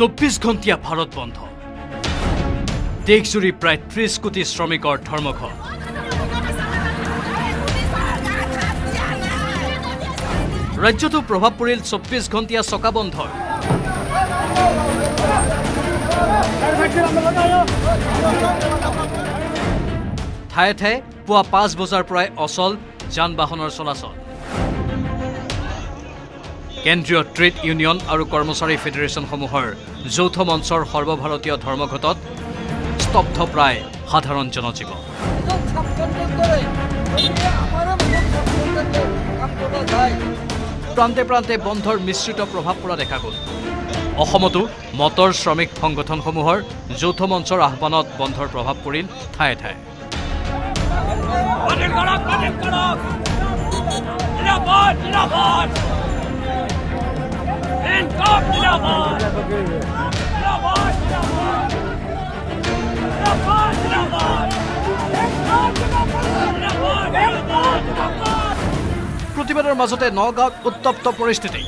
24 ঘণ্টিয়া ভাৰত বন্ধ দেশজুৰি প্ৰায় 30 কোটি শ্ৰমিকৰ ধৰ্মঘট ৰাজ্যতো প্ৰভাৱ পৰিল 24 ঘণ্টিয়া চকা বন্ধৰ ঠায়ে ঠায়ে পুৱা 5 বজাৰ পৰাই অচল যান বাহনৰ চলাচল কেন্দ্ৰীয় ট্ৰেড ইউনিয়ন আৰু কৰ্মচাৰী ফেডাৰেশ্যনসমূহৰ যৌথ মঞ্চৰ সৰ্বভাৰতীয় ধৰ্মঘটত স্তব্ধ প্ৰায় সাধাৰণ জনজীৱন প্ৰান্তে প্ৰান্তে বন্ধৰ মিশ্ৰিত প্ৰভাৱ পৰা দেখা গ'ল অসমতো মটৰ শ্ৰমিক সংগঠনসমূহৰ যৌথ মঞ্চৰ আহ্বানত বন্ধৰ প্ৰভাৱ পৰিল ঠায়ে ঠায়ে প্ৰতিবাদৰ মাজতে নগাঁৱত উত্তপ্ত পৰিস্থিতি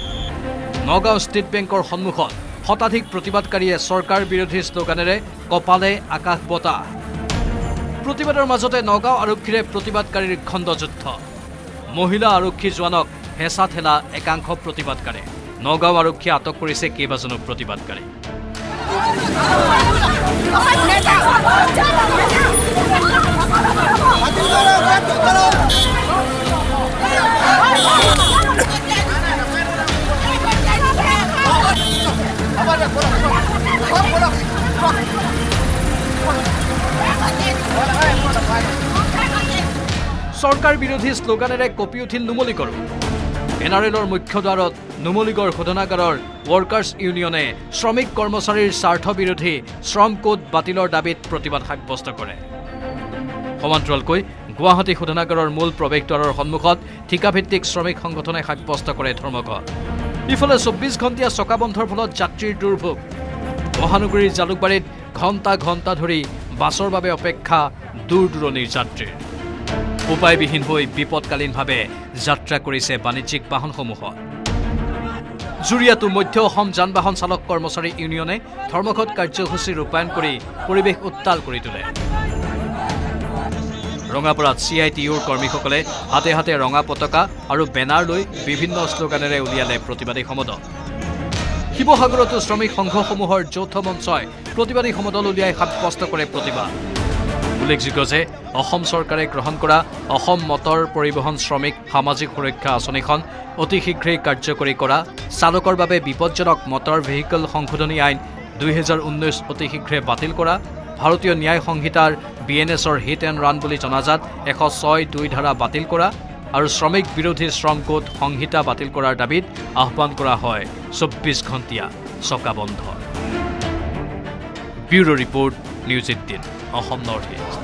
নগাঁও ষ্টেট বেংকৰ সন্মুখত শতাধিক প্ৰতিবাদকাৰীয়ে চৰকাৰ বিৰোধী শ্লোগানেৰে কপালে আকাশ বঁটা প্ৰতিবাদৰ মাজতে নগাঁও আৰক্ষীৰে প্ৰতিবাদকাৰীৰ খণ্ডযুদ্ধ মহিলা আৰক্ষী জোৱানক হেঁচা ঠেলা একাংশ প্ৰতিবাদকাৰী নগাঁও আৰক্ষীয়ে আটক কৰিছে কেইবাজনো প্ৰতিবাদকাৰী চৰকাৰ বিৰোধী শ্লোগানেৰে কঁপি উঠিল নুমলীগড় এনআৰএলৰ মুখ্য দ্বাৰত নুমলীগড় শোধনাগাৰৰ ৱৰ্কাৰ্ছ ইউনিয়নে শ্ৰমিক কৰ্মচাৰীৰ স্বাৰ্থ বিৰোধী শ্ৰম কোড বাতিলৰ দাবীত প্ৰতিবাদ সাব্যস্ত কৰে সমান্তৰালকৈ গুৱাহাটী শোধনাগাৰৰ মূল প্ৰৱেশদ্বাৰৰ সন্মুখত ঠিকাভিত্তিক শ্ৰমিক সংগঠনে সাব্যস্ত কৰে ধৰ্মঘট ইফালে 24 ঘণ্টিয়া চকা বন্ধৰ ফলত যাত্ৰীৰ দুৰ্ভোগ মহানগৰীৰ জালুকবাৰীত ঘণ্টা ঘণ্টা ধৰি বাছৰ বাবে অপেক্ষা দূৰ দূৰণিৰ যাত্ৰীৰ উপায়বিহীন হৈ বিপদকালীনভাৱে যাত্ৰা কৰিছে বাণিজ্যিক বাহনসমূহত জুৰিয়াটো মধ্য অসম যান বাহন চালক কৰ্মচাৰী ইউনিয়নে ধৰ্মঘট কাৰ্যসূচী ৰূপায়ণ কৰি পৰিৱেশ উত্তাল কৰি তোলে ৰঙাপাৰাত CITUৰ কৰ্মীসকলে হাতে হাতে ৰঙা পতাকা আৰু বেনাৰ লৈ বিভিন্ন শ্লোগানেৰে উলিয়ালে প্ৰতিবাদী সমদল শিৱসাগৰতো শ্ৰমিক সংঘসমূহৰ যৌথ মঞ্চই প্ৰতিবাদী সমদল উলিয়াই সাব্যস্ত কৰে প্ৰতিবাদ উল্লেখযোগ্য যে অসম চৰকাৰে গ্ৰহণ কৰা অসম মটৰ পৰিবহণ শ্ৰমিক সামাজিক সুৰক্ষা আঁচনিখন অতি শীঘ্ৰেই কাৰ্যকৰী কৰা চালকৰ বাবে বিপদজনক মটৰ ভেহিকল সংশোধনী আইন 2019 অতি শীঘ্ৰে বাতিল কৰা ভাৰতীয় ন্যায় সংহিতাৰ BNSৰ হিট এণ্ড ৰান বুলি জনাজাত 106(2) ধাৰা বাতিল কৰা আৰু শ্ৰমিক বিৰোধী শ্ৰম কোড সংহিতা বাতিল কৰাৰ দাবীত আহ্বান কৰা হয় 24 ঘণ্টিয়া চকা বন্ধ bureau report news 18 Assam north east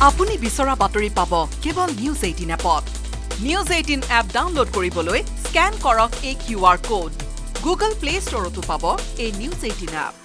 আপুনি বিচৰা বাতৰি পাব কেৱল নিউজ 18 এপত নিউজ 18 এপ ডাউনলোড কৰিবলৈ স্কেন কৰক এই QR কোড গুগল প্লে ষ্টৰতো পাব এই নিউজ 18 এপ